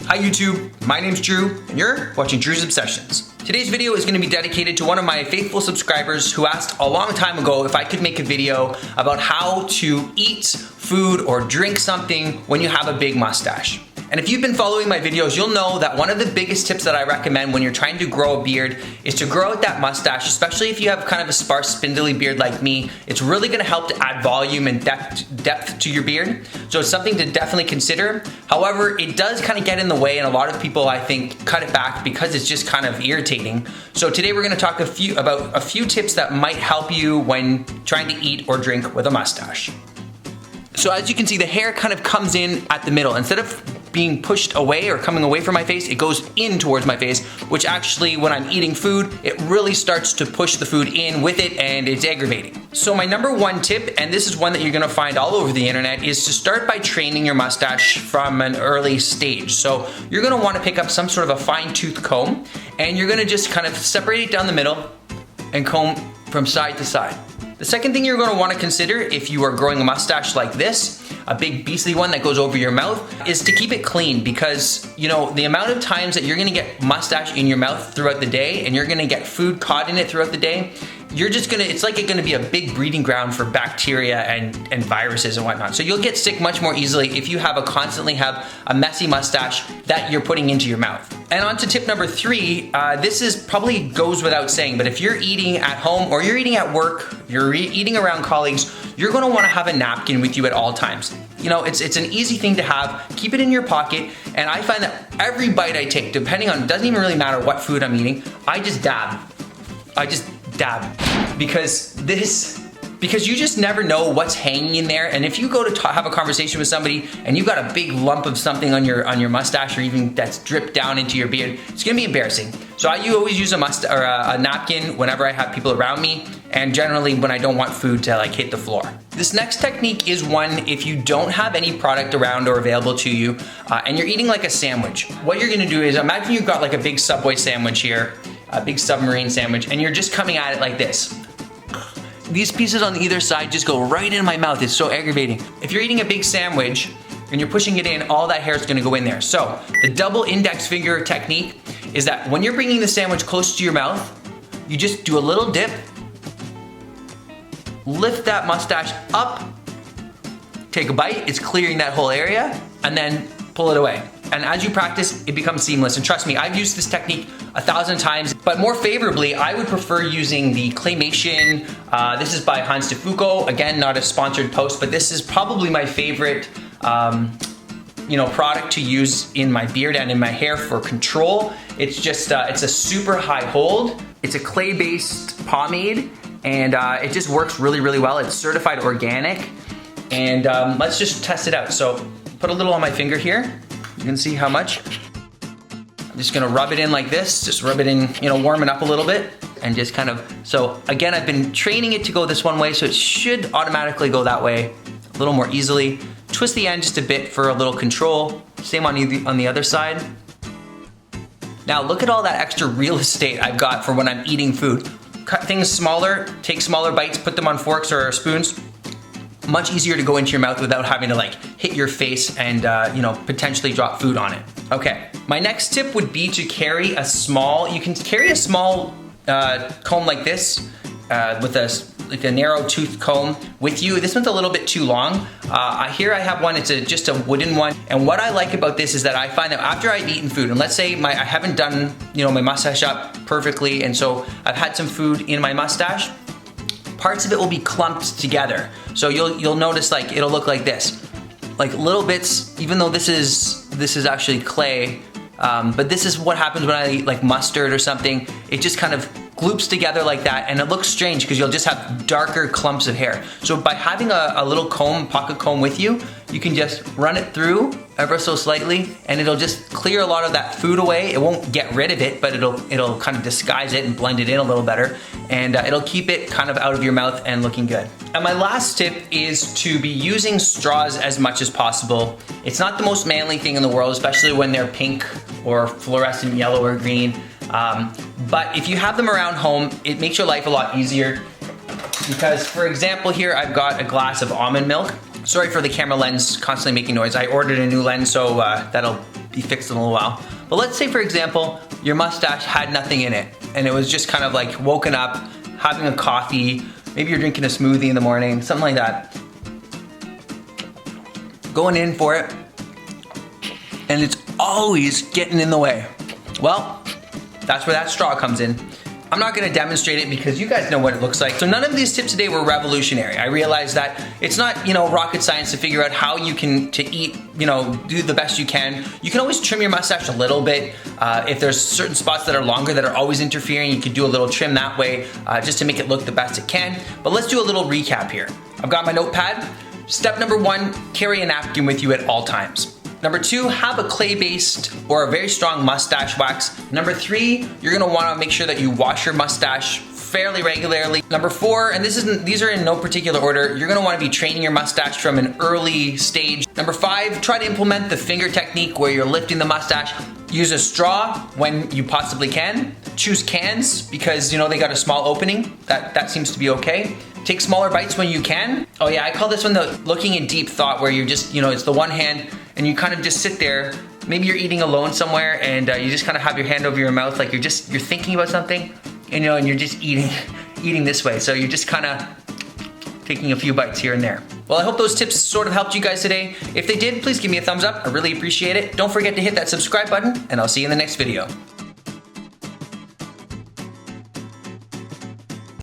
Hi YouTube, my name's Drew, and you're watching Drew's Obsessions. Today's video is going to be dedicated to one of my faithful subscribers who asked a long time ago if I could make a video about how to eat food or drink something when you have a big mustache. And if you've been following my videos, you'll know that one of the biggest tips that I recommend when you're trying to grow a beard is to grow out that mustache, especially if you have kind of a sparse, spindly beard like me. It's really gonna help to add volume and depth to your beard. So it's something to definitely consider. However, it does kind of get in the way, and a lot of people, I think, cut it back because it's just kind of irritating. So today we're gonna talk about a few tips that might help you when trying to eat or drink with a mustache. So as you can see, the hair kind of comes in at the middle. Instead of being pushed away or coming away from my face, it goes in towards my face, which actually, when I'm eating food, it really starts to push the food in with it, and it's aggravating. So my number one tip, and this is one that you're gonna find all over the internet, is to start by training your mustache from an early stage. So you're gonna wanna pick up some sort of a fine tooth comb, and you're gonna just kind of separate it down the middle and comb from side to side. The second thing you're going to want to consider if you are growing a mustache like this, a big beastly one that goes over your mouth, is to keep it clean, because you know the amount of times that you're going to get mustache in your mouth throughout the day, and you're going to get food caught in it throughout the day, it's like it's gonna be a big breeding ground for bacteria and viruses and whatnot. So you'll get sick much more easily if you constantly have a messy mustache that you're putting into your mouth. And on to tip number 3, this is probably goes without saying, but if you're eating at home or you're eating at work, you're eating around colleagues, you're gonna wanna have a napkin with you at all times. You know, it's an easy thing to have. Keep it in your pocket, and I find that every bite I take, it doesn't even really matter what food I'm eating, I just dab, because you just never know what's hanging in there. And if you go to have a conversation with somebody and you've got a big lump of something on your mustache, or even that's dripped down into your beard, it's gonna be embarrassing. So I always use a napkin whenever I have people around me, and generally when I don't want food to like hit the floor. This next technique is one if you don't have any product around or available to you, and you're eating like a sandwich. What you're gonna do is, imagine you've got like a big Subway sandwich here, a big submarine sandwich, and you're just coming at it like this. These pieces on either side just go right in my mouth. It's so aggravating. If you're eating a big sandwich and you're pushing it in, all that hair is gonna go in there. So the double index finger technique is that when you're bringing the sandwich close to your mouth, you just do a little dip, lift that mustache up, take a bite, it's clearing that whole area, and then pull it away. And as you practice, it becomes seamless. And trust me, I've used this technique 1,000 times, but more favorably, I would prefer using the Claymation. This is by Hans de Foucault. Again, not a sponsored post, but this is probably my favorite product to use in my beard and in my hair for control. It's just, it's a super high hold. It's a clay-based pomade, and it just works really, really well. It's certified organic, and let's just test it out. So put a little on my finger here. You can see how much. I'm just gonna rub it in like this, just rub it in, warm it up a little bit, and just kind of, so again, I've been training it to go this one way, so it should automatically go that way a little more easily. Twist the end just a bit for a little control. Same on the other side. Now look at all that extra real estate I've got for when I'm eating food. Cut things smaller, take smaller bites, put them on forks or spoons. Much easier to go into your mouth without having to like hit your face and potentially drop food on it. Okay, my next tip would be to carry a small, you can carry a small comb like this with a narrow tooth comb with you. This one's a little bit too long. Here I have one, it's just a wooden one. And what I like about this is that I find that after I've eaten food, and let's say I haven't done my mustache up perfectly, and so I've had some food in my mustache, parts of it will be clumped together. So you'll notice like it'll look like this. Like little bits, even though this is actually clay, but this is what happens when I eat like mustard or something. It just kind of gloops together like that, and it looks strange because you'll just have darker clumps of hair. So by having a little comb, pocket comb with you, you can just run it through ever so slightly, and it'll just clear a lot of that food away. It won't get rid of it, but it'll kind of disguise it and blend it in a little better, and it'll keep it kind of out of your mouth and looking good. And my last tip is to be using straws as much as possible. It's not the most manly thing in the world, especially when they're pink or fluorescent yellow or green. But if you have them around home, it makes your life a lot easier, because for example here I've got a glass of almond milk. Sorry for the camera lens constantly making noise. I ordered a new lens, so that'll be fixed in a little while. But let's say, for example, your mustache had nothing in it, and it was just kind of like woken up, having a coffee, maybe you're drinking a smoothie in the morning, something like that. Going in for it, and it's always getting in the way. Well, that's where that straw comes in. I'm not gonna demonstrate it because you guys know what it looks like. So none of these tips today were revolutionary. I realize that it's not, rocket science to figure out how you can, to eat, do the best you can. You can always trim your mustache a little bit. If there's certain spots that are longer that are always interfering, you could do a little trim that way just to make it look the best it can. But let's do a little recap here. I've got my notepad. Step number 1, carry a napkin with you at all times. Number 2, have a clay-based or a very strong mustache wax. Number 3, you're gonna wanna make sure that you wash your mustache fairly regularly. Number 4, and these are in no particular order, you're gonna wanna be training your mustache from an early stage. Number 5, try to implement the finger technique where you're lifting the mustache. Use a straw when you possibly can. Choose cans because they got a small opening. That seems to be okay. Take smaller bites when you can. Oh yeah, I call this one the looking in deep thought, where you're just, it's the one hand and you kind of just sit there. Maybe you're eating alone somewhere and you just kind of have your hand over your mouth, like you're thinking about something, and you're just eating this way. So you're just kind of taking a few bites here and there. Well, I hope those tips sort of helped you guys today. If they did, please give me a thumbs up. I really appreciate it. Don't forget to hit that subscribe button, and I'll see you in the next video.